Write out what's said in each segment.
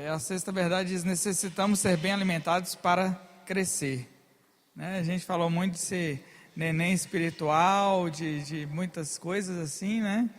A Sexta Verdade diz: necessitamos ser bem alimentados para crescer, né? A gente falou muito de ser neném espiritual, de muitas coisas assim, né?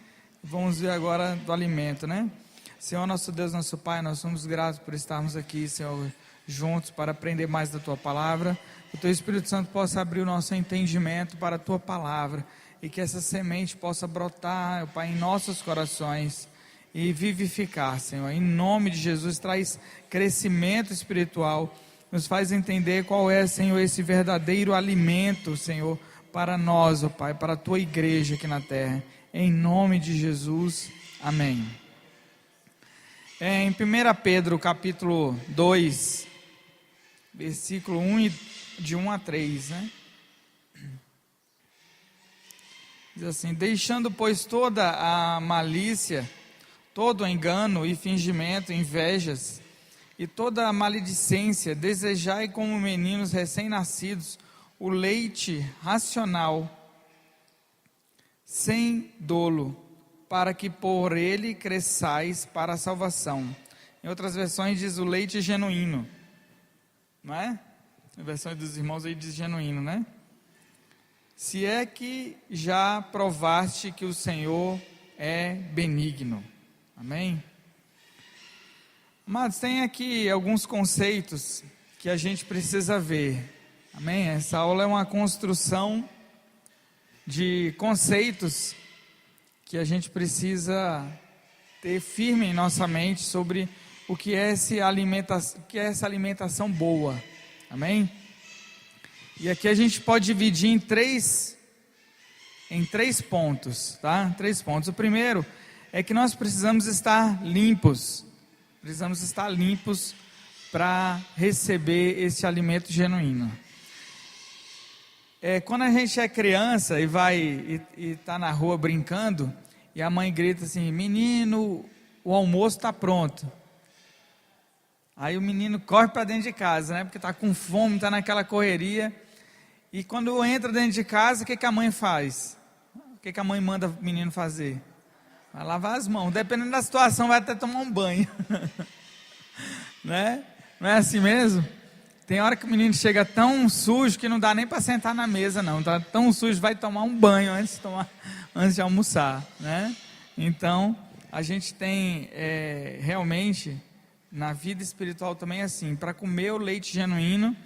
Vamos ver agora do alimento, né? Senhor, nosso Deus, nosso Pai, nós somos gratos por estarmos aqui, Senhor, juntos para aprender mais da Tua Palavra. Que o Teu Espírito Santo possa abrir o nosso entendimento para a Tua Palavra e que essa semente possa brotar, Pai, em nossos corações e vivificar, Senhor. Em nome de Jesus, traz crescimento espiritual, nos faz entender qual é, Senhor, esse verdadeiro alimento, Senhor, para nós, ó Pai, para a Tua igreja aqui na terra. Em nome de Jesus, amém. Em 1 Pedro, capítulo 2, versículo 1, de 1 a 3, né? Diz assim: deixando, pois, toda a malícia, todo o engano e fingimento, invejas e toda a maledicência, desejai como meninos recém-nascidos o leite racional, sem dolo, para que por ele cresçais para a salvação. Em outras versões diz o leite genuíno, não é? Em versões dos irmãos aí diz genuíno, né? Se é que já provaste que o Senhor é benigno. Amém? Amados, tem aqui alguns conceitos que a gente precisa ver. Amém? Essa aula é uma construção de conceitos que a gente precisa ter firme em nossa mente sobre o que é essa alimentação boa. Amém? E aqui a gente pode dividir em três pontos, tá? 3 pontos. O primeiro é que nós precisamos estar limpos. Precisamos estar limpos para receber esse alimento genuíno. Quando a gente é criança e vai e está na rua brincando, e a mãe grita assim: menino, o almoço está pronto. Aí o menino corre para dentro de casa, né? Porque está com fome, está naquela correria. E quando entra dentro de casa, o que a mãe faz? O que a mãe manda o menino fazer? Vai lavar as mãos. Dependendo da situação, vai até tomar um banho. Né? Não é assim mesmo? Tem hora que o menino chega tão sujo que não dá nem para sentar na mesa, não. Tá tão sujo, vai tomar um banho antes de almoçar, né? Então, a gente tem realmente, na vida espiritual também assim, para comer o leite genuíno,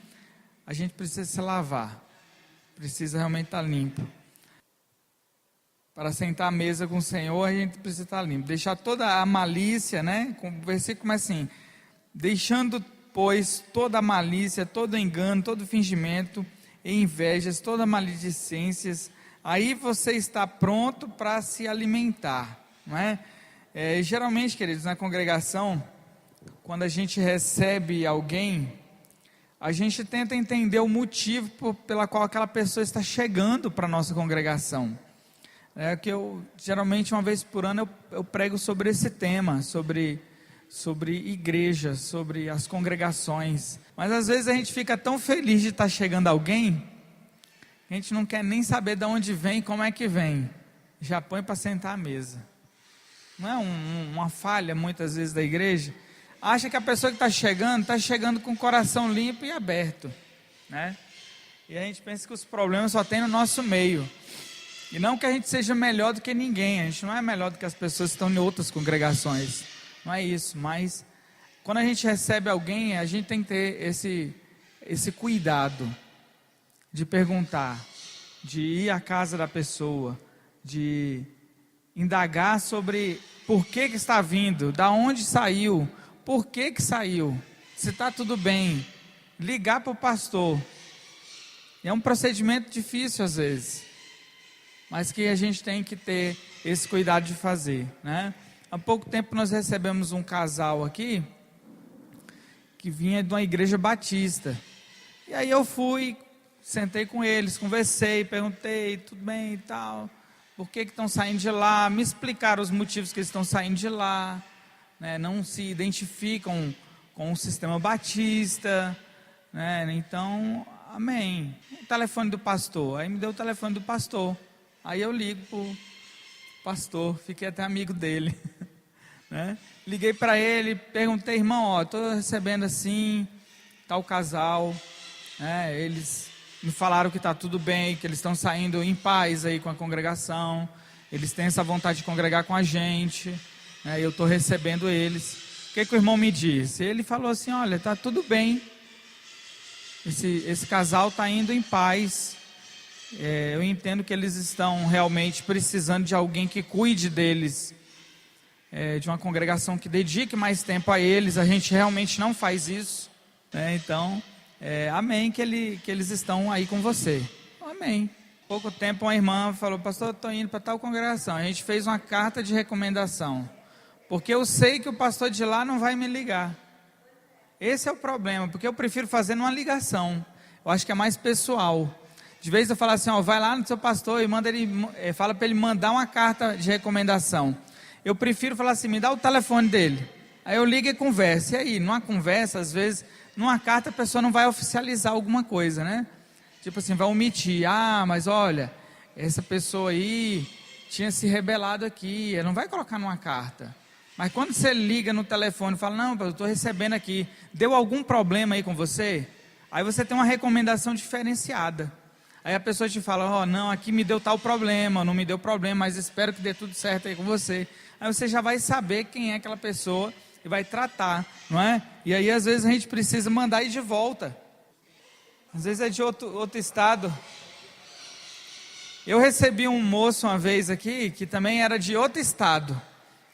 a gente precisa se lavar. Precisa realmente estar limpo. Para sentar à mesa com o Senhor, a gente precisa estar limpo. Deixar toda a malícia, né? O versículo começa assim: deixando, pois, toda a malícia, todo engano, todo fingimento e invejas, toda maledicências, aí você está pronto para se alimentar, não é? Geralmente, queridos, na congregação, quando a gente recebe alguém, a gente tenta entender o motivo pela qual aquela pessoa está chegando para a nossa congregação. Que eu, geralmente, uma vez por ano, eu prego sobre esse tema, sobre igreja, sobre as congregações. Mas às vezes a gente fica tão feliz de estar chegando alguém, a gente não quer nem saber de onde vem, como é que vem. Já põe para sentar à mesa. Não é uma falha muitas vezes da igreja? Acha que a pessoa que está chegando com o coração limpo e aberto, né? E a gente pensa que os problemas só tem no nosso meio. E não que a gente seja melhor do que ninguém, a gente não é melhor do que as pessoas que estão em outras congregações. Não é isso, mas quando a gente recebe alguém, a gente tem que ter esse cuidado de perguntar, de ir à casa da pessoa, de indagar sobre por que está vindo, da onde saiu, por que saiu, se está tudo bem, ligar para o pastor. É um procedimento difícil às vezes, mas que a gente tem que ter esse cuidado de fazer, né? Há pouco tempo nós recebemos um casal aqui, que vinha de uma igreja batista, e aí eu fui, sentei com eles, conversei, perguntei, tudo bem e tal, por que estão saindo de lá, me explicaram os motivos que eles estão saindo de lá, né? Não se identificam com o sistema batista, né? Então, amém. O telefone do pastor, aí me deu o telefone do pastor, aí eu ligo para o pastor, fiquei até amigo dele, né? Liguei para ele, perguntei, irmão, estou recebendo assim, tal casal, né? Eles me falaram que está tudo bem, que eles estão saindo em paz aí com a congregação, eles têm essa vontade de congregar com a gente, né? Eu estou recebendo eles. O que o irmão me disse? Ele falou assim, olha, está tudo bem, esse casal está indo em paz, eu entendo que eles estão realmente precisando de alguém que cuide deles, de uma congregação que dedique mais tempo a eles. A gente realmente não faz isso, né? Então, amém, que eles estão aí com você. Amém. Pouco tempo uma irmã falou, pastor, eu estou indo para tal congregação. A gente fez uma carta de recomendação, porque eu sei que o pastor de lá não vai me ligar. Esse é o problema, porque eu prefiro fazer numa ligação. Eu acho que é mais pessoal. De vez eu falo assim, vai lá no seu pastor e manda ele, fala para ele mandar uma carta de recomendação. Eu prefiro falar assim, me dá o telefone dele. Aí eu ligo e converso. E aí, numa conversa, às vezes, numa carta a pessoa não vai oficializar alguma coisa, né? Tipo assim, vai omitir. Mas olha, essa pessoa aí tinha se rebelado aqui. Ela não vai colocar numa carta. Mas quando você liga no telefone e fala, não, eu estou recebendo aqui, deu algum problema aí com você? Aí você tem uma recomendação diferenciada. Aí a pessoa te fala, não, aqui me deu tal problema, não me deu problema, mas espero que dê tudo certo aí com você. Aí você já vai saber quem é aquela pessoa e vai tratar, não é? E aí às vezes a gente precisa mandar ir de volta. Às vezes é de outro estado. Eu recebi um moço uma vez aqui, que também era de outro estado.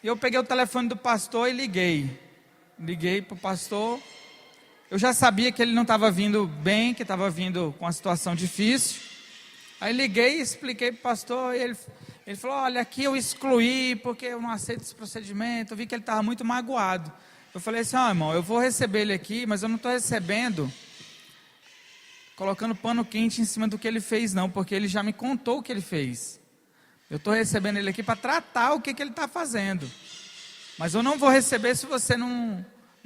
E eu peguei o telefone do pastor e liguei. Liguei para o pastor. Eu já sabia que ele não estava vindo bem, que estava vindo com uma situação difícil. Aí liguei e expliquei para o pastor, e ele falou, olha, aqui eu excluí, porque eu não aceito esse procedimento, eu vi que ele estava muito magoado. Eu falei assim, irmão, eu vou receber ele aqui, mas eu não estou recebendo, colocando pano quente em cima do que ele fez não, porque ele já me contou o que ele fez. Eu estou recebendo ele aqui para tratar o que ele está fazendo. Mas eu não vou receber se você não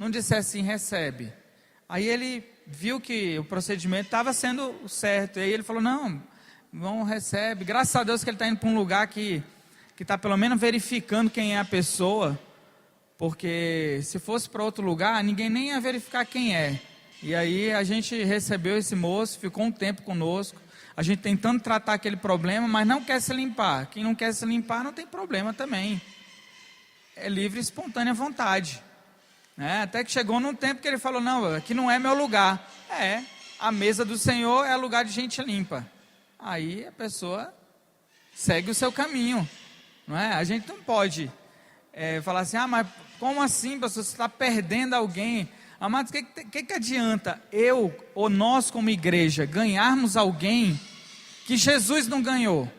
disser assim, recebe. Aí ele viu que o procedimento estava sendo certo. E aí ele falou, não recebe. Graças a Deus que ele está indo para um lugar que está pelo menos verificando quem é a pessoa. Porque se fosse para outro lugar, ninguém nem ia verificar quem é. E aí a gente recebeu esse moço, ficou um tempo conosco. A gente tentando tratar aquele problema, mas não quer se limpar. Quem não quer se limpar não tem problema também. É livre e espontânea vontade. Até que chegou num tempo que ele falou, não, aqui não é meu lugar. A mesa do Senhor é lugar de gente limpa. Aí a pessoa segue o seu caminho, não é? A gente não pode falar assim, mas como assim, pastor, você está perdendo alguém? Amados, o que adianta eu ou nós como igreja ganharmos alguém que Jesus não ganhou?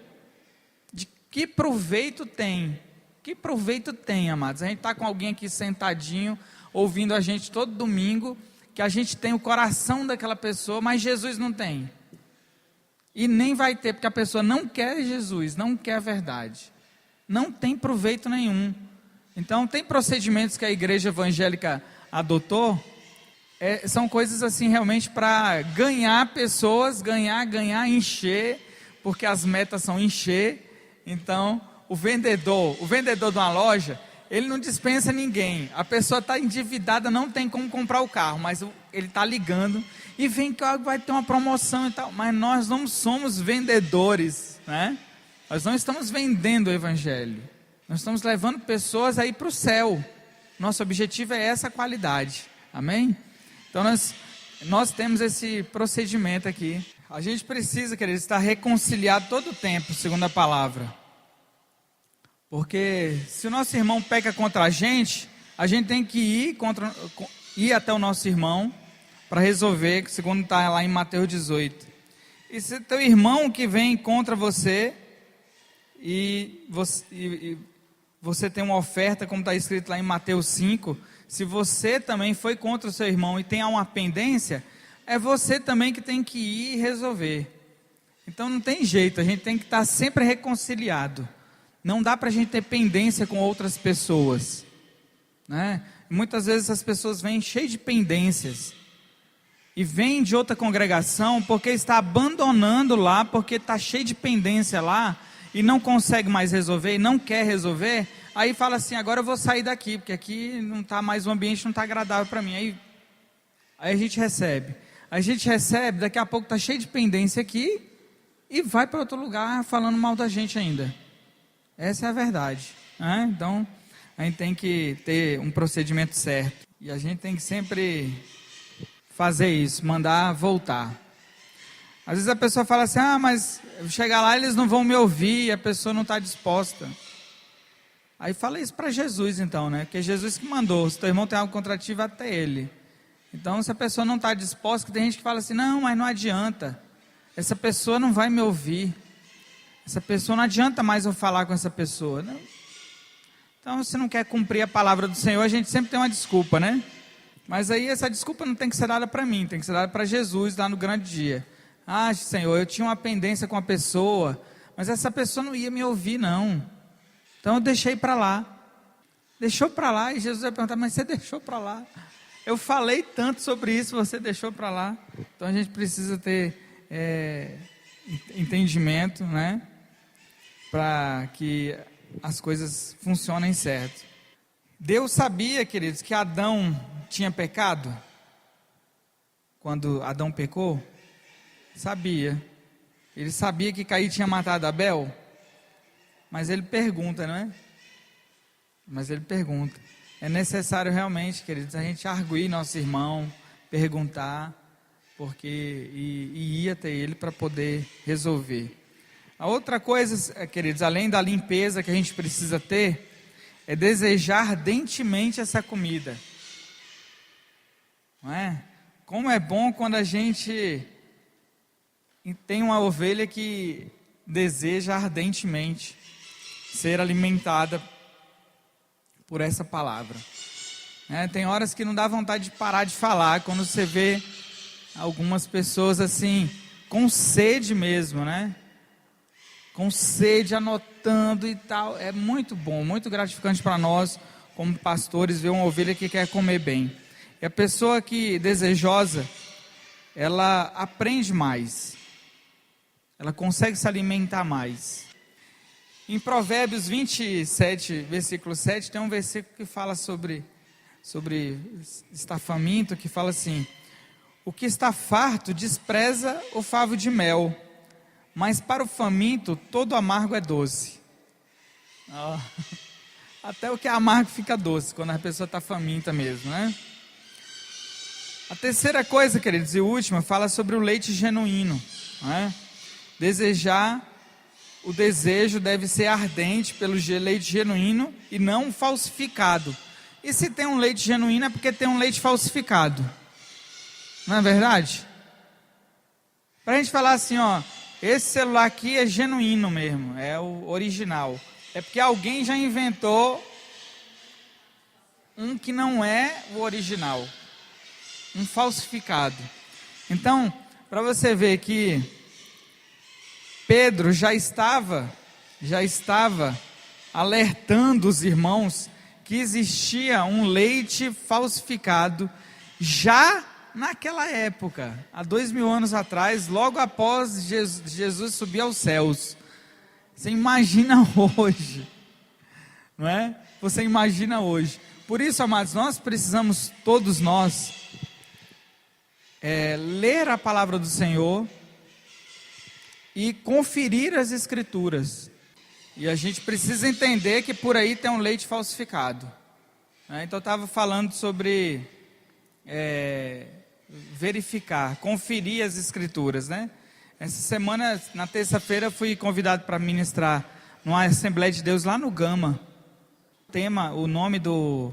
De que proveito tem? Que proveito tem, amados? A gente está com alguém aqui sentadinho, ouvindo a gente todo domingo, que a gente tem o coração daquela pessoa, mas Jesus não tem. E nem vai ter, porque a pessoa não quer Jesus, não quer a verdade. Não tem proveito nenhum. Então, tem procedimentos que a igreja evangélica adotou, são coisas assim realmente para ganhar pessoas, ganhar, encher, porque as metas são encher. Então, o vendedor de uma loja, ele não dispensa ninguém. A pessoa está endividada, não tem como comprar o carro, mas ele está ligando e vem que vai ter uma promoção e tal. Mas nós não somos vendedores, né? Nós não estamos vendendo o evangelho. Nós estamos levando pessoas aí para o céu. Nosso objetivo é essa qualidade. Amém? Então nós temos esse procedimento aqui. A gente precisa, queridos, estar reconciliado todo o tempo, segundo a palavra. Porque se o nosso irmão peca contra a gente tem que ir até o nosso irmão para resolver, segundo está lá em Mateus 18. E se teu irmão que vem contra você e você tem uma oferta, como está escrito lá em Mateus 5, se você também foi contra o seu irmão e tem uma pendência, é você também que tem que ir resolver. Então não tem jeito, a gente tem que estar sempre reconciliado. Não dá para a gente ter pendência com outras pessoas, né? Muitas vezes as pessoas vêm cheias de pendências e vêm de outra congregação porque está abandonando lá, porque está cheio de pendência lá e não consegue mais resolver e não quer resolver. Aí fala assim, agora eu vou sair daqui, porque aqui não está mais, o ambiente não está agradável para mim. Aí a gente recebe. A gente recebe, daqui a pouco está cheio de pendência aqui, e vai para outro lugar falando mal da gente ainda. Essa é a verdade, né? Então, a gente tem que ter um procedimento certo. E a gente tem que sempre fazer isso, mandar voltar. Às vezes a pessoa fala assim, mas chegar lá eles não vão me ouvir, a pessoa não está disposta. Aí fala isso para Jesus então, né? Porque é Jesus que mandou, se teu irmão tem algo contra ti, vai até ele. Então, se a pessoa não está disposta, tem gente que fala assim, não, mas não adianta. Essa pessoa não vai me ouvir. Essa pessoa, não adianta mais eu falar com essa pessoa. Não. Então, se não quer cumprir a palavra do Senhor, a gente sempre tem uma desculpa, né? Mas aí essa desculpa não tem que ser dada para mim, tem que ser dada para Jesus lá no grande dia. Senhor, eu tinha uma pendência com a pessoa, mas essa pessoa não ia me ouvir, não. Então eu deixei para lá. Deixou para lá, e Jesus vai perguntar, mas você deixou para lá? Eu falei tanto sobre isso, você deixou para lá. Então a gente precisa ter entendimento, né? Para que as coisas funcionem certo. Deus sabia, queridos, que Adão tinha pecado? Quando Adão pecou? Sabia. Ele sabia que Caim tinha matado Abel? Mas ele pergunta, não é? Mas ele pergunta. É necessário realmente, queridos, a gente arguir nosso irmão, perguntar, porque e ir até ele para poder resolver. A outra coisa, queridos, além da limpeza que a gente precisa ter, é desejar ardentemente essa comida. Não é? Como é bom quando a gente tem uma ovelha que deseja ardentemente ser alimentada por essa palavra. Tem horas que não dá vontade de parar de falar, quando você vê algumas pessoas assim, com sede mesmo, né? Com sede, anotando e tal. É muito bom, muito gratificante para nós, como pastores, ver uma ovelha que quer comer bem. E a pessoa que desejosa, ela aprende mais, ela consegue se alimentar mais. Em Provérbios 27, versículo 7, tem um versículo que fala sobre estar faminto, que fala assim: o que está farto despreza o favo de mel, mas para o faminto todo amargo é doce. Até o que é amargo fica doce, quando a pessoa está faminta mesmo, né? A terceira coisa, queridos, e última, fala sobre o leite genuíno, né? O desejo deve ser ardente pelo leite genuíno e não falsificado. E se tem um leite genuíno é porque tem um leite falsificado. Não é verdade? Para a gente falar assim, esse celular aqui é genuíno mesmo, é o original. É porque alguém já inventou um que não é o original, um falsificado. Então, para você ver que Pedro já estava alertando os irmãos que existia um leite falsificado já naquela época, há 2000 anos atrás, logo após Jesus subir aos céus. Você imagina hoje, não é? Você imagina hoje. Por isso, amados, nós precisamos, todos nós, ler a palavra do Senhor e conferir as escrituras. E a gente precisa entender que por aí tem um leite falsificado. Então eu estava falando sobre verificar, conferir as escrituras, né? Essa semana, na terça-feira, fui convidado para ministrar numa Assembleia de Deus lá no Gama. O nome do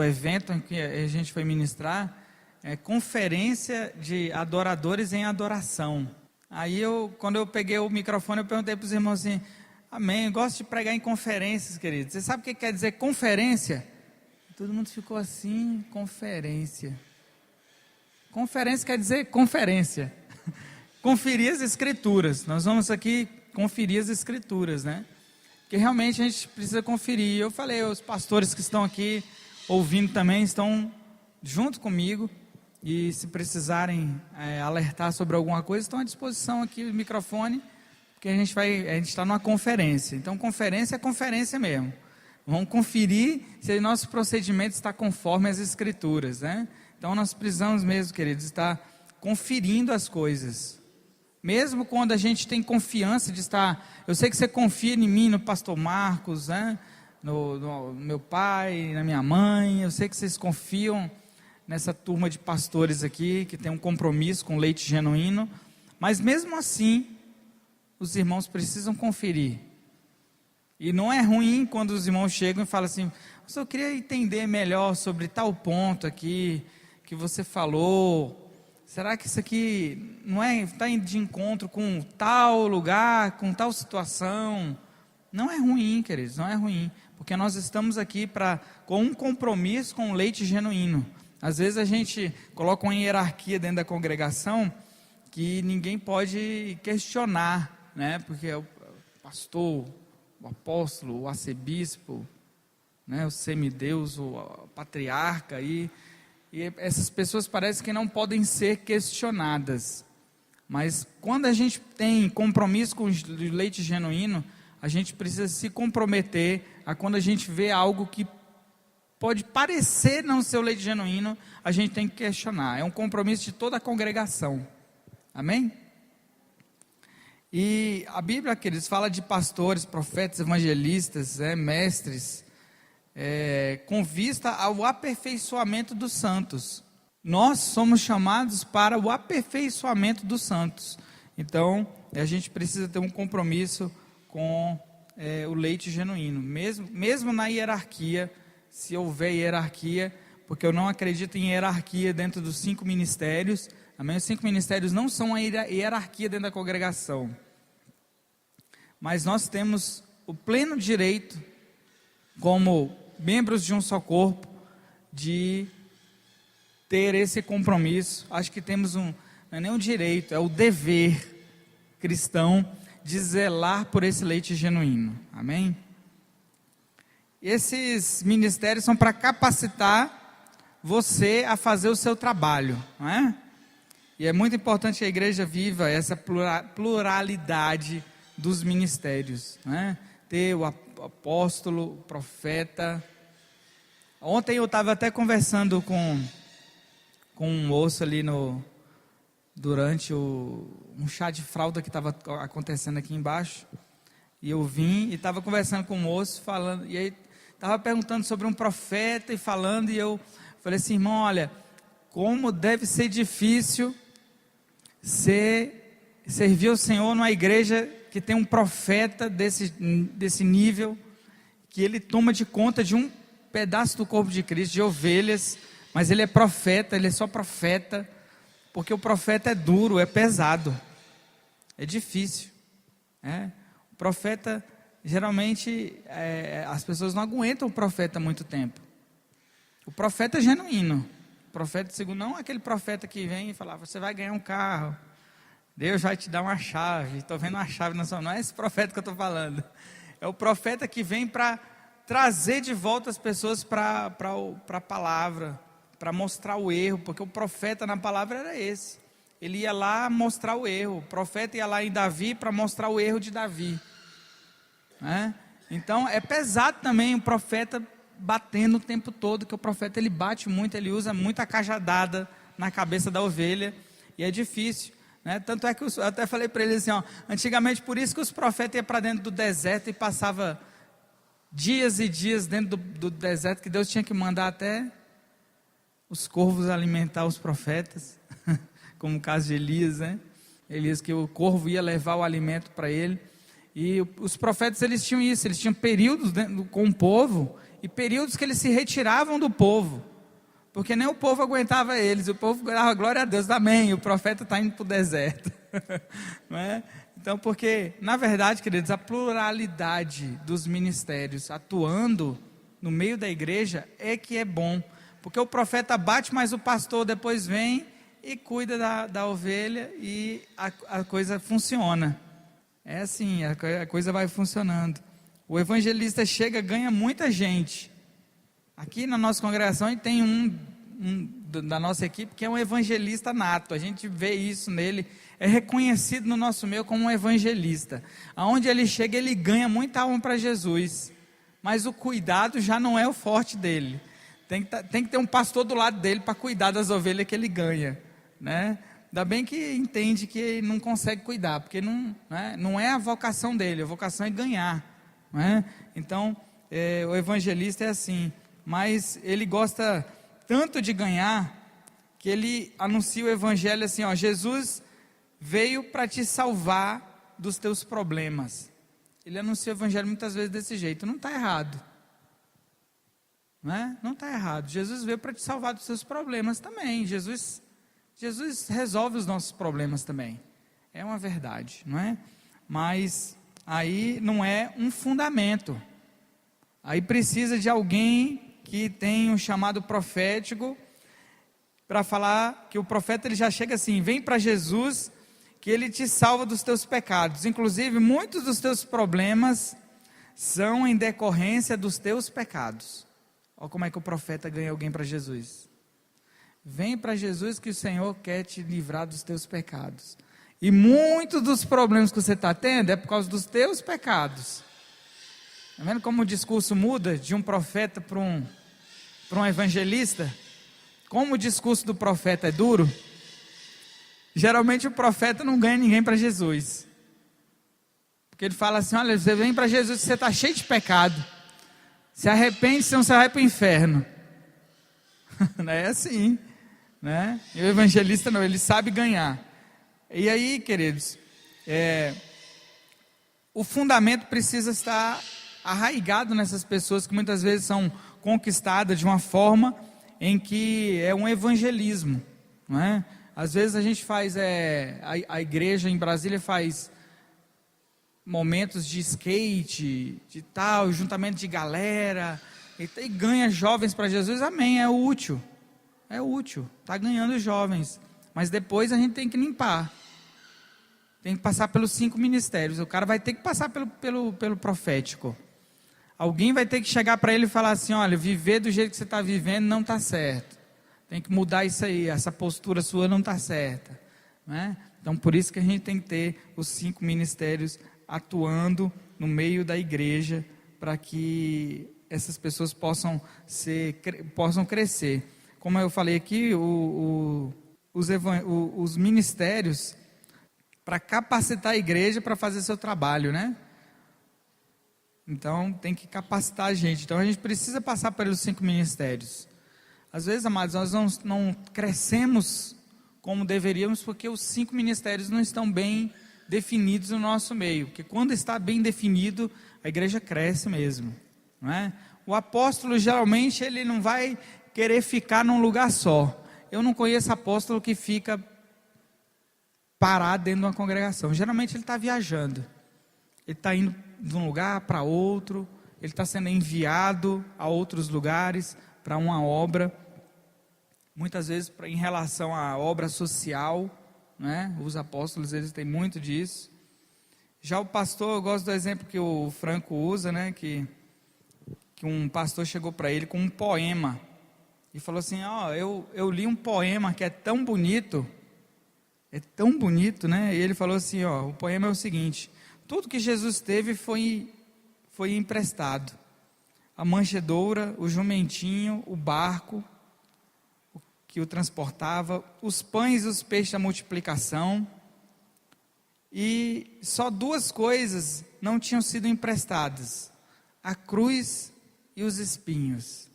evento em que a gente foi ministrar é Conferência de Adoradores em Adoração. Aí quando eu peguei o microfone, eu perguntei para os irmãos assim: amém, eu gosto de pregar em conferências, queridos. Você sabe o que quer dizer conferência? Todo mundo ficou assim, conferência. Conferência quer dizer conferência. Conferir as escrituras. Nós vamos aqui conferir as escrituras, né? Porque realmente a gente precisa conferir. Eu falei, os pastores que estão aqui ouvindo também estão junto comigo. E se precisarem alertar sobre alguma coisa, estão à disposição aqui o microfone, porque a gente está numa conferência. Então conferência é conferência mesmo. Vamos conferir se o nosso procedimento está conforme as Escrituras, né? Então nós precisamos mesmo, queridos, estar conferindo as coisas. Mesmo quando a gente tem confiança de estar... Eu sei que você confia em mim, no pastor Marcos, né? No meu pai, na minha mãe. Eu sei que vocês confiam nessa turma de pastores aqui, que tem um compromisso com leite genuíno. Mas mesmo assim, os irmãos precisam conferir. E não é ruim quando os irmãos chegam e falam assim: eu queria entender melhor sobre tal ponto aqui que você falou. Será que isso aqui não está de encontro com tal lugar, com tal situação? Não é ruim, queridos, não é ruim. Porque nós estamos aqui com um compromisso com o leite genuíno. Às vezes a gente coloca uma hierarquia dentro da congregação que ninguém pode questionar, né? Porque é o pastor, o apóstolo, o arcebispo, né? O semideus, o patriarca, e essas pessoas parecem que não podem ser questionadas. Mas quando a gente tem compromisso com o leite genuíno, a gente precisa se comprometer a quando a gente vê algo que pode parecer não ser o leite genuíno, a gente tem que questionar. É um compromisso de toda a congregação. Amém? E a Bíblia, queridos, fala de pastores, profetas, evangelistas, mestres, com vista ao aperfeiçoamento dos santos. Nós somos chamados para o aperfeiçoamento dos santos. Então, a gente precisa ter um compromisso com o leite genuíno, mesmo na hierarquia, se houver hierarquia, porque eu não acredito em hierarquia dentro dos 5 ministérios. Amém? Os 5 ministérios não são a hierarquia dentro da congregação, mas nós temos o pleno direito, como membros de um só corpo, de ter esse compromisso. Acho que temos não é nem um direito, é o dever cristão de zelar por esse leite genuíno. Amém? Esses ministérios são para capacitar você a fazer o seu trabalho, não é? E é muito importante que a igreja viva essa pluralidade dos ministérios, né? Ter o apóstolo, o profeta. Ontem eu estava até conversando com um moço ali durante um chá de fralda que estava acontecendo aqui embaixo. E eu vim e estava conversando com o moço, falando, e aí estava perguntando sobre um profeta e falando, e eu falei assim: irmão, olha, como deve ser difícil servir ao Senhor numa igreja que tem um profeta desse nível, que ele toma de conta de um pedaço do corpo de Cristo, de ovelhas, mas ele é profeta, ele é só profeta, porque o profeta é duro, é pesado, é difícil, o profeta, geralmente, as pessoas não aguentam o profeta muito tempo. O profeta é genuíno. O profeta, segundo, não aquele profeta que vem e fala: você vai ganhar um carro, Deus vai te dar uma chave, estou vendo uma chave na sua mão. Não é esse profeta que eu estou falando. É o profeta que vem para trazer de volta as pessoas para a palavra, para mostrar o erro, porque o profeta na palavra era esse. Ele ia lá mostrar o erro. O profeta ia lá em Davi para mostrar o erro de Davi. Então é pesado também o profeta batendo o tempo todo, que o profeta ele bate muito, ele usa muita cajadada na cabeça da ovelha, e é difícil, tanto é que eu até falei para ele assim, antigamente por isso que os profetas iam para dentro do deserto e passava dias e dias dentro do deserto, que Deus tinha que mandar até os corvos alimentar os profetas, como o caso de Elias, Elias, que o corvo ia levar o alimento para ele. E os profetas, eles tinham isso, eles tinham períodos com o povo, e períodos que eles se retiravam do povo, porque nem o povo aguentava eles, o povo dava glória a Deus, amém, o profeta está indo para o deserto, não é? Então, porque, na verdade, queridos, a pluralidade dos ministérios atuando no meio da igreja é que é bom, porque o profeta bate, mas o pastor depois vem e cuida da ovelha, e a coisa funciona. É assim, a coisa vai funcionando. O evangelista chega, ganha muita gente. Aqui na nossa congregação, a gente tem um da nossa equipe que é um evangelista nato. A gente vê isso nele, é reconhecido no nosso meio como um evangelista. Aonde ele chega, ele ganha muita alma para Jesus, mas o cuidado já não é o forte dele. Tem que ter um pastor do lado dele para cuidar das ovelhas que ele ganha, né? Ainda bem que entende que ele não consegue cuidar, porque não é a vocação dele, a vocação é ganhar, né? Então, o evangelista é assim, mas ele gosta tanto de ganhar, que ele anuncia o evangelho assim, ó: Jesus veio para te salvar dos teus problemas. Ele anuncia o evangelho muitas vezes desse jeito. Não está errado, né? Não está errado. Jesus veio para te salvar dos seus problemas também. Jesus resolve os nossos problemas também. É uma verdade, não é? Mas aí não é um fundamento. Aí precisa de alguém que tem um chamado profético para falar, que o profeta ele já chega assim: vem para Jesus, que ele te salva dos teus pecados. Inclusive, muitos dos teus problemas são em decorrência dos teus pecados. Olha como é que o profeta ganha alguém para Jesus. Vem para Jesus que o Senhor quer te livrar dos teus pecados. E muitos dos problemas que você está tendo é por causa dos teus pecados. Está vendo como o discurso muda de um profeta para um evangelista? Como o discurso do profeta é duro, geralmente o profeta não ganha ninguém para Jesus. Porque ele fala assim: olha, você vem para Jesus, você está cheio de pecado. Se arrepende, senão você vai para o inferno. Não é assim, né? E o evangelista não, ele sabe ganhar. E aí, queridos, o fundamento precisa estar arraigado nessas pessoas que muitas vezes são conquistadas de uma forma em que é um evangelismo, não é? Às vezes a gente faz, a igreja em Brasília faz momentos de skate, de tal, juntamento de galera, e ganha jovens para Jesus. Amém, é útil, está ganhando jovens, mas depois a gente tem que limpar, tem que passar pelos 5 ministérios, o cara vai ter que passar pelo profético. Alguém vai ter que chegar para ele e falar assim: olha, viver do jeito que você está vivendo não está certo, tem que mudar isso aí, essa postura sua não está certa, né? Então por isso que a gente tem que ter os 5 ministérios atuando no meio da igreja, para que essas pessoas possam crescer. Como eu falei aqui, os ministérios para capacitar a igreja para fazer seu trabalho, né? Então tem que capacitar a gente. Então a gente precisa passar pelos 5 ministérios. Às vezes, amados, nós não crescemos como deveríamos, porque os 5 ministérios não estão bem definidos no nosso meio. Porque quando está bem definido, a igreja cresce mesmo, não é? O apóstolo geralmente ele não vai querer ficar num lugar só. Eu não conheço apóstolo que fica parado dentro de uma congregação. Geralmente ele está viajando. Ele está indo de um lugar para outro, ele está sendo enviado a outros lugares para uma obra, muitas vezes em relação à obra social, né? Os apóstolos eles têm muito disso. Já o pastor, eu gosto do exemplo que o Franco usa, né? Que um pastor chegou para ele com um poema e falou assim: ó, eu li um poema que é tão bonito, né? E ele falou assim: ó, o poema é o seguinte: tudo que Jesus teve foi emprestado. A manjedoura, o jumentinho, o barco que o transportava, os pães e os peixes da multiplicação. E só 2 coisas não tinham sido emprestadas: a cruz e os espinhos.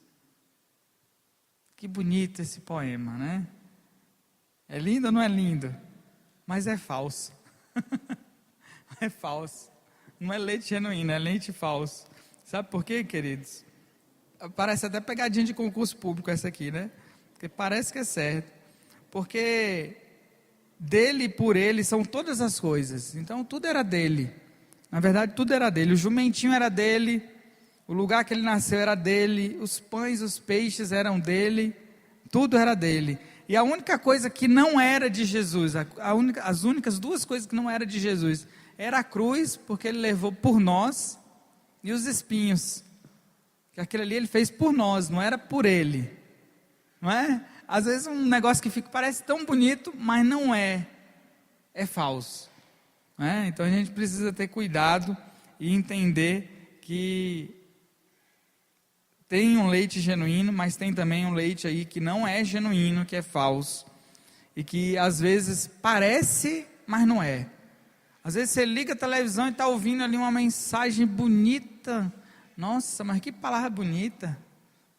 Que bonito esse poema, né? É lindo ou não é lindo? Mas é falso. É falso, não é leite genuíno, é leite falso. Sabe por quê, queridos? Parece até pegadinha de concurso público essa aqui, né? Porque parece que é certo, porque dele e por ele são todas as coisas. Então tudo era dele, na verdade tudo era dele. O jumentinho era dele, o lugar que ele nasceu era dele, os pães, os peixes eram dele, tudo era dele. E a única coisa que não era de Jesus, as únicas 2 coisas que não era de Jesus, era a cruz, porque ele levou por nós, e os espinhos, que aquilo ali ele fez por nós, não era por ele, não é? Às vezes um negócio que parece tão bonito, mas não é falso, não é? Então a gente precisa ter cuidado e entender que tem um leite genuíno, mas tem também um leite aí que não é genuíno, que é falso. E que às vezes parece, mas não é. Às vezes você liga a televisão e está ouvindo ali uma mensagem bonita. Nossa, mas que palavra bonita.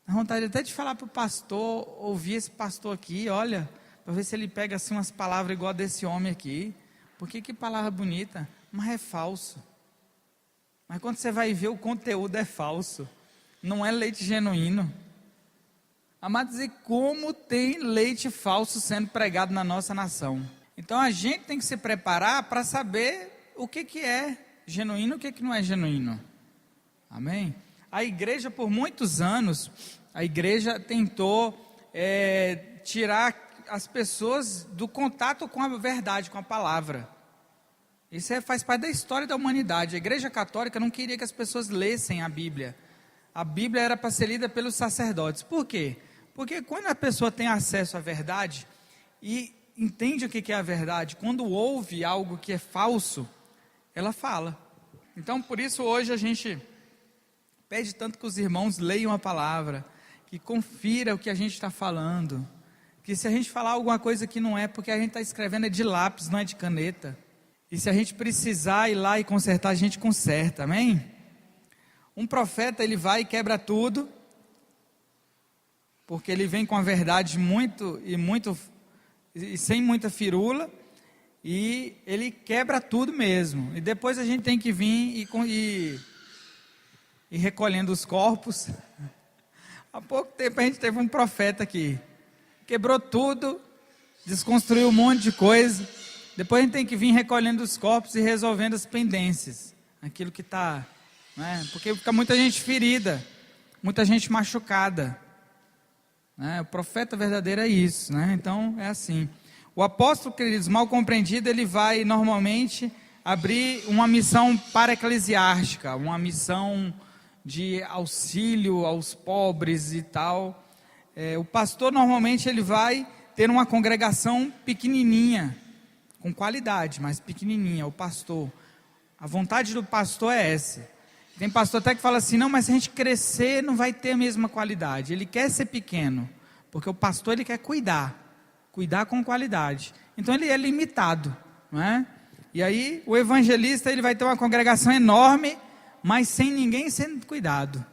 Dá vontade até de falar para o pastor, ouvir esse pastor aqui, olha, para ver se ele pega assim umas palavras igual a desse homem aqui. Porque que palavra bonita, mas é falso. Mas quando você vai ver, o conteúdo é falso. Não é leite genuíno. Amados, e como tem leite falso sendo pregado na nossa nação? Então a gente tem que se preparar para saber o que é genuíno e o que não é genuíno. Amém? A igreja, por muitos anos, a igreja tentou tirar as pessoas do contato com a verdade, com a palavra. Isso faz parte da história da humanidade. A igreja católica não queria que as pessoas lessem a Bíblia. A Bíblia era para ser lida pelos sacerdotes. Por quê? Porque quando a pessoa tem acesso à verdade e entende o que é a verdade, quando ouve algo que é falso, ela fala. Então, por isso hoje a gente pede tanto que os irmãos leiam a palavra, que confira o que a gente está falando, que se a gente falar alguma coisa que não é, porque a gente está escrevendo é de lápis, não é de caneta. E se a gente precisar ir lá e consertar, a gente conserta, amém? Um profeta, ele vai e quebra tudo, porque ele vem com a verdade e sem muita firula, e ele quebra tudo mesmo. E depois a gente tem que vir e recolhendo os corpos. Há pouco tempo a gente teve um profeta aqui, quebrou tudo, desconstruiu um monte de coisa. Depois a gente tem que vir recolhendo os corpos e resolvendo as pendências, aquilo que está, né? Porque fica muita gente ferida, muita gente machucada, né? O profeta verdadeiro é isso, né? Então é assim. O apóstolo, queridos, mal compreendido, ele vai normalmente abrir uma missão para-eclesiástica, uma missão de auxílio aos pobres e tal. O pastor normalmente ele vai ter uma congregação pequenininha, com qualidade, mas pequenininha, o pastor. A vontade do pastor é essa. Tem pastor até que fala assim, não, mas se a gente crescer não vai ter a mesma qualidade. Ele quer ser pequeno, porque o pastor ele quer cuidar com qualidade. Então ele é limitado, não é? E aí o evangelista ele vai ter uma congregação enorme, mas sem ninguém sendo cuidado.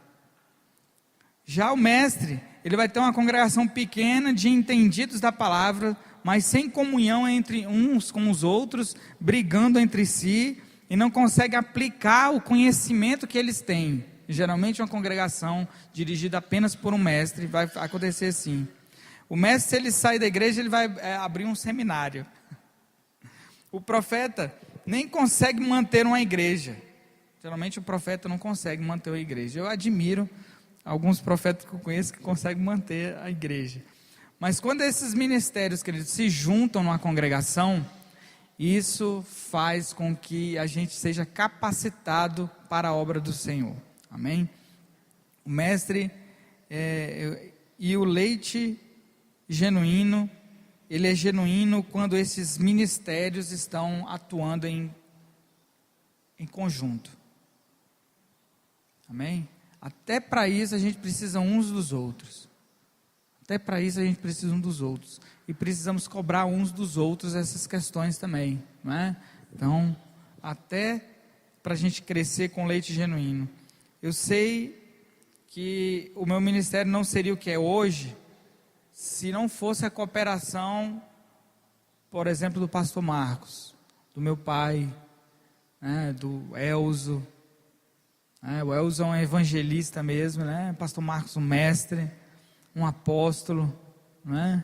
Já o mestre, ele vai ter uma congregação pequena de entendidos da palavra, mas sem comunhão entre uns com os outros, brigando entre si, e não consegue aplicar o conhecimento que eles têm. Geralmente uma congregação dirigida apenas por um mestre, vai acontecer assim. O mestre, se ele sai da igreja, ele vai abrir um seminário. O profeta nem consegue manter uma igreja. Geralmente o profeta não consegue manter uma igreja. Eu admiro alguns profetas que eu conheço que conseguem manter a igreja. Mas quando esses ministérios, queridos, se juntam numa congregação, isso faz com que a gente seja capacitado para a obra do Senhor. Amém? O mestre e o leite genuíno, ele é genuíno quando esses ministérios estão atuando em conjunto. Amém? Até para isso a gente precisa uns dos outros. Até para isso a gente precisa uns dos outros. E precisamos cobrar uns dos outros essas questões também, não é? Então, até para a gente crescer com leite genuíno. Eu sei que o meu ministério não seria o que é hoje, se não fosse a cooperação, por exemplo, do pastor Marcos, do meu pai, né, do Elzo. O Elzo é um evangelista mesmo, né? Pastor Marcos, um mestre, um apóstolo, né?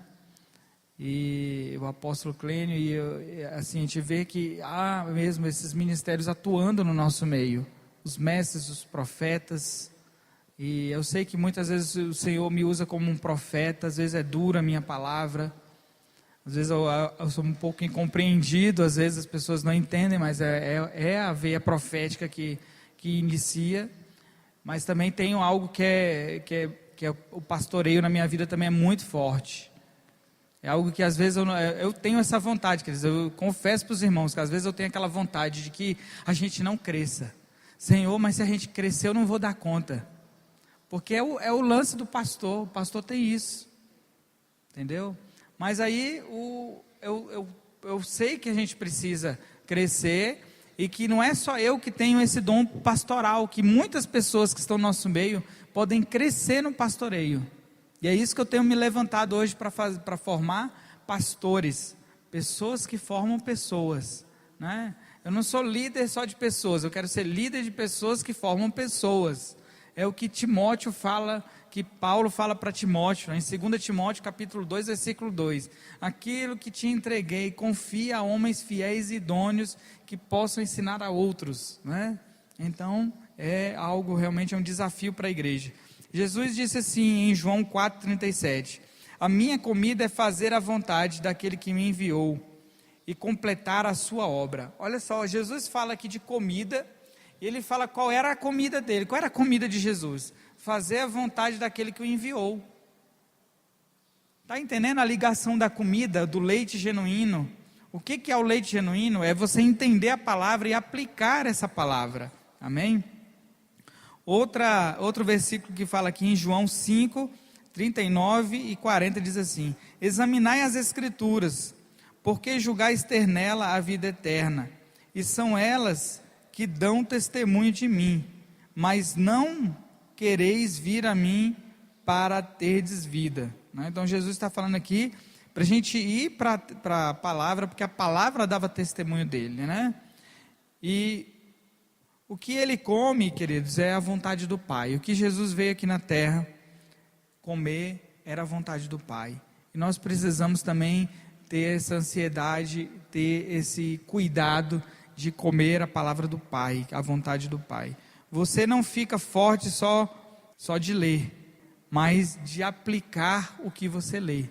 E o apóstolo Clênio, e assim, a gente vê que há mesmo esses ministérios atuando no nosso meio, os mestres, os profetas, e eu sei que muitas vezes o Senhor me usa como um profeta, às vezes é dura a minha palavra, às vezes eu sou um pouco incompreendido, às vezes as pessoas não entendem, mas é a veia profética que inicia, mas também tenho algo que é o pastoreio na minha vida também é muito forte. É algo que às vezes eu tenho essa vontade, quer dizer, eu confesso para os irmãos que às vezes eu tenho aquela vontade de que a gente não cresça. Senhor, mas se a gente crescer eu não vou dar conta. Porque é o lance do pastor. O pastor tem isso. Entendeu? Mas aí eu sei que a gente precisa crescer e que não é só eu que tenho esse dom pastoral, que muitas pessoas que estão no nosso meio podem crescer no pastoreio. E é isso que eu tenho me levantado hoje para formar pastores, pessoas que formam pessoas, né? Eu não sou líder só de pessoas, eu quero ser líder de pessoas que formam pessoas. É o que Timóteo fala, que Paulo fala para Timóteo, né? Em 2 Timóteo capítulo 2, versículo 2. Aquilo que te entreguei, confia a homens fiéis e idôneos que possam ensinar a outros, né? Então, é algo realmente, é um desafio para a igreja. Jesus disse assim em João 4,37: a minha comida é fazer a vontade daquele que me enviou e completar a sua obra. Olha só, Jesus fala aqui de comida, e ele fala qual era a comida dele. Qual era a comida de Jesus? Fazer a vontade daquele que o enviou. Está entendendo a ligação da comida, do leite genuíno? O que é o leite genuíno? É você entender a palavra e aplicar essa palavra. Amém? Outro versículo que fala aqui em João 5, 39 e 40 diz assim: examinai as escrituras, porque julgais ter nela a vida eterna, e são elas que dão testemunho de mim, mas não quereis vir a mim para terdes vida. Então Jesus está falando aqui para a gente ir para a palavra, porque a palavra dava testemunho dele, né? E o que ele come, queridos, é a vontade do Pai. O que Jesus veio aqui na terra comer era a vontade do Pai. E nós precisamos também ter essa ansiedade, ter esse cuidado de comer a palavra do Pai, a vontade do Pai. Você não fica forte só de ler, mas de aplicar o que você lê.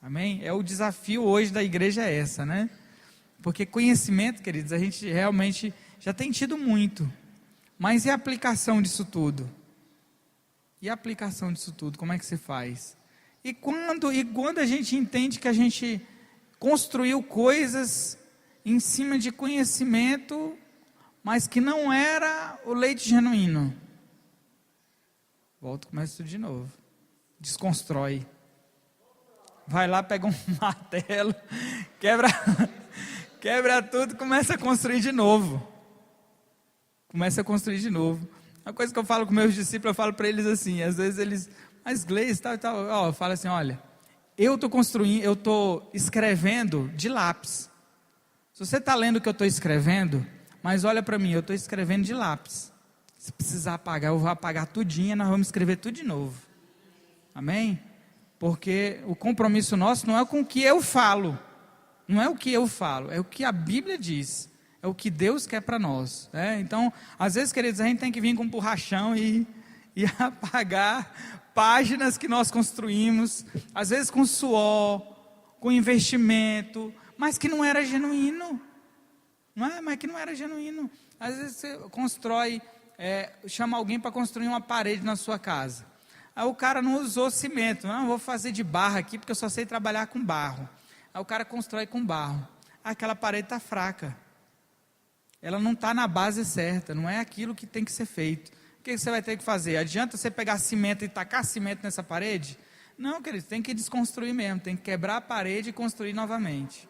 Amém? É o desafio hoje da igreja é essa, né? Porque conhecimento, queridos, a gente realmente já tem tido muito, mas e a aplicação disso tudo? E a aplicação disso tudo, como é que se faz? E quando a gente entende que a gente construiu coisas em cima de conhecimento, mas que não era o leite genuíno? Volta, começa tudo de novo. Desconstrói. Vai lá, pega um martelo, quebra tudo, começa a construir de novo. Começa a construir de novo. Uma coisa que eu falo com meus discípulos, eu falo para eles assim, às vezes eles, mas Gleice, tal, eu falo assim, olha, eu estou escrevendo de lápis. Se você está lendo o que eu estou escrevendo, mas olha para mim, eu estou escrevendo de lápis. Se precisar apagar, eu vou apagar tudinho, nós vamos escrever tudo de novo. Amém? Porque o compromisso nosso não é com o que eu falo, não é o que eu falo, é o que a Bíblia diz, é o que Deus quer para nós. Então, às vezes, queridos, a gente tem que vir com um borrachão e apagar páginas que nós construímos, às vezes com suor, com investimento, mas que não era genuíno, mas que não era genuíno. Às vezes você constrói, chama alguém para construir uma parede na sua casa, aí o cara não usou cimento, não, vou fazer de barro aqui, porque eu só sei trabalhar com barro. Aí o cara constrói com barro, aquela parede está fraca, ela não está na base certa, não é aquilo que tem que ser feito. O que você vai ter que fazer? Adianta você pegar cimento e tacar cimento nessa parede? Não, querido, tem que desconstruir mesmo, tem que quebrar a parede e construir novamente.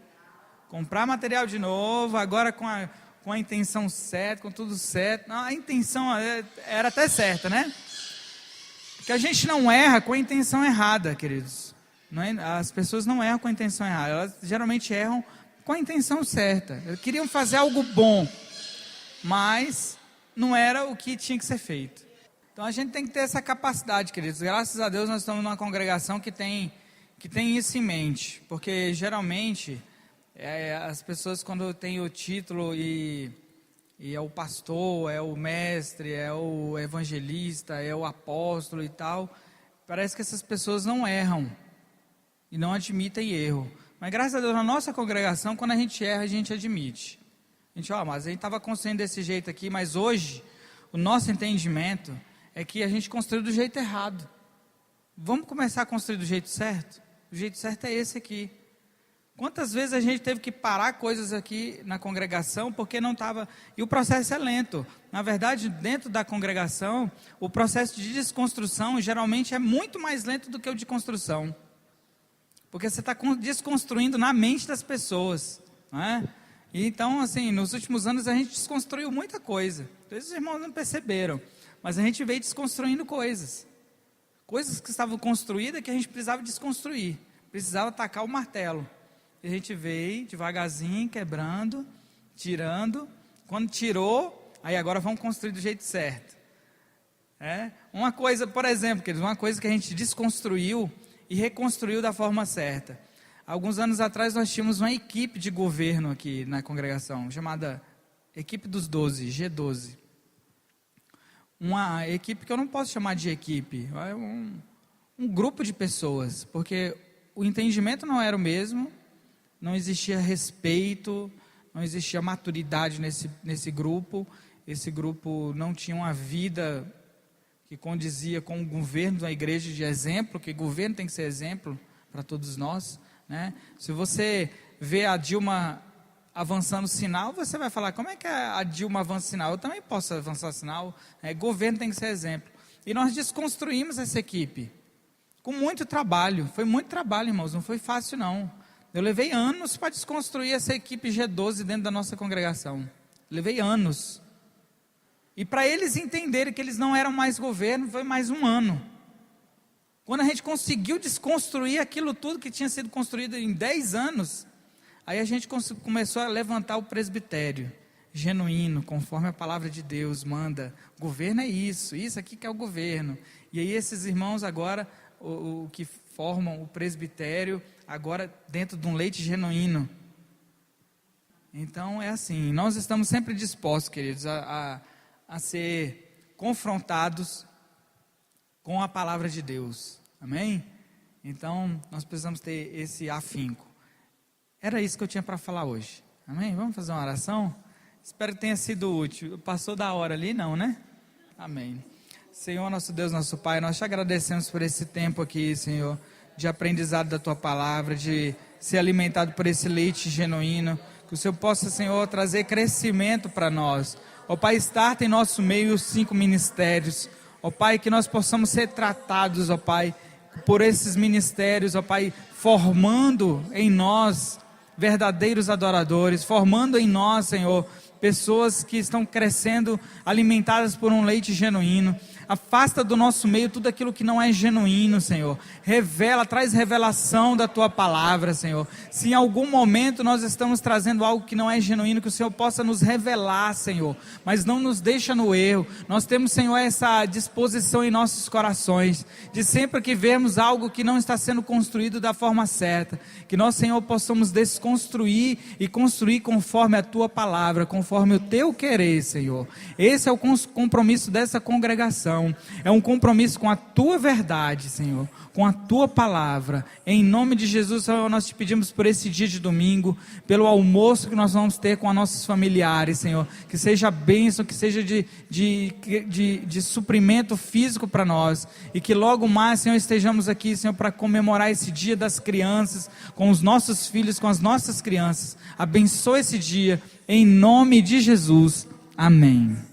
Comprar material de novo, agora com a intenção certa, com tudo certo. Não, a intenção era até certa, né? Porque a gente não erra com a intenção errada, queridos. As pessoas não erram com a intenção errada, elas geralmente erram com a intenção certa. Eles queriam fazer algo bom, mas não era o que tinha que ser feito. Então a gente tem que ter essa capacidade, queridos. Graças a Deus nós estamos numa congregação que tem isso em mente, porque geralmente as pessoas, quando têm o título e é o pastor, é o mestre, é o evangelista, é o apóstolo e tal, parece que essas pessoas não erram e não admitem erro. Mas graças a Deus, na nossa congregação, quando a gente erra, a gente admite. A gente, mas a gente estava construindo desse jeito aqui, mas hoje, o nosso entendimento é que a gente construiu do jeito errado. Vamos começar a construir do jeito certo? O jeito certo é esse aqui. Quantas vezes a gente teve que parar coisas aqui na congregação porque não estava... E o processo é lento. Na verdade, dentro da congregação, o processo de desconstrução geralmente é muito mais lento do que o de construção. Porque você está desconstruindo na mente das pessoas, não é? E então, assim, nos últimos anos a gente desconstruiu muita coisa. Talvez os irmãos não perceberam, mas a gente veio desconstruindo coisas. Coisas que estavam construídas que a gente precisava desconstruir. Precisava tacar o martelo. E a gente veio devagarzinho, quebrando, tirando. Quando tirou, aí agora vamos construir do jeito certo. Uma coisa, por exemplo, queridos, uma coisa que a gente desconstruiu e reconstruiu da forma certa. Alguns anos atrás nós tínhamos uma equipe de governo aqui na congregação, chamada Equipe dos 12, G12. Uma equipe que eu não posso chamar de equipe, é um grupo de pessoas, porque o entendimento não era o mesmo, não existia respeito, não existia maturidade nesse grupo. Esse grupo não tinha uma vida que condizia com o governo da igreja de exemplo, que governo tem que ser exemplo para todos nós, né? Se você vê a Dilma avançando sinal, você vai falar, como é que a Dilma avança sinal? Eu também posso avançar sinal, governo tem que ser exemplo. E nós desconstruímos essa equipe, com muito trabalho, foi muito trabalho, irmãos, não foi fácil não. Eu levei anos para desconstruir essa equipe G12 dentro da nossa congregação, levei anos. E para eles entenderem que eles não eram mais governo, foi mais um ano. Quando a gente conseguiu desconstruir aquilo tudo que tinha sido construído em 10 anos, aí a gente começou a levantar o presbitério, genuíno, conforme a palavra de Deus manda. Governo é isso aqui que é o governo. E aí esses irmãos agora, o que formam o presbitério, agora dentro de um leite genuíno. Então é assim, nós estamos sempre dispostos, queridos, a ser confrontados com a palavra de Deus, amém? Então nós precisamos ter esse afinco. Era isso que eu tinha para falar hoje, amém? Vamos fazer uma oração? Espero que tenha sido útil. Passou da hora ali, não, né? Amém. Senhor, nosso Deus, nosso Pai, nós te agradecemos por esse tempo aqui, Senhor, de aprendizado da tua palavra, de ser alimentado por esse leite genuíno, que o Senhor possa, Senhor, trazer crescimento para nós. Ó Pai, estar em nosso meio os 5 ministérios. Ó Pai, que nós possamos ser tratados, ó Pai, por esses ministérios, ó Pai, formando em nós verdadeiros adoradores, formando em nós, Senhor, pessoas que estão crescendo, alimentadas por um leite genuíno. Afasta do nosso meio tudo aquilo que não é genuíno, Senhor. Revela, traz revelação da Tua palavra, Senhor. Se em algum momento nós estamos trazendo algo que não é genuíno, que o Senhor possa nos revelar, Senhor. Mas não nos deixa no erro. Nós temos, Senhor, essa disposição em nossos corações, de sempre que vermos algo que não está sendo construído da forma certa, que nós, Senhor, possamos desconstruir e construir conforme a Tua palavra, conforme o Teu querer, Senhor. Esse é o compromisso dessa congregação. É um compromisso com a Tua verdade, Senhor, com a Tua palavra. Em nome de Jesus, Senhor, nós te pedimos por esse dia de domingo, pelo almoço que nós vamos ter com os nossos familiares, Senhor, que seja bênção, que seja de suprimento físico para nós, e que logo mais, Senhor, estejamos aqui, Senhor, para comemorar esse dia das crianças, com os nossos filhos, com as nossas crianças. Abençoa esse dia, em nome de Jesus. Amém.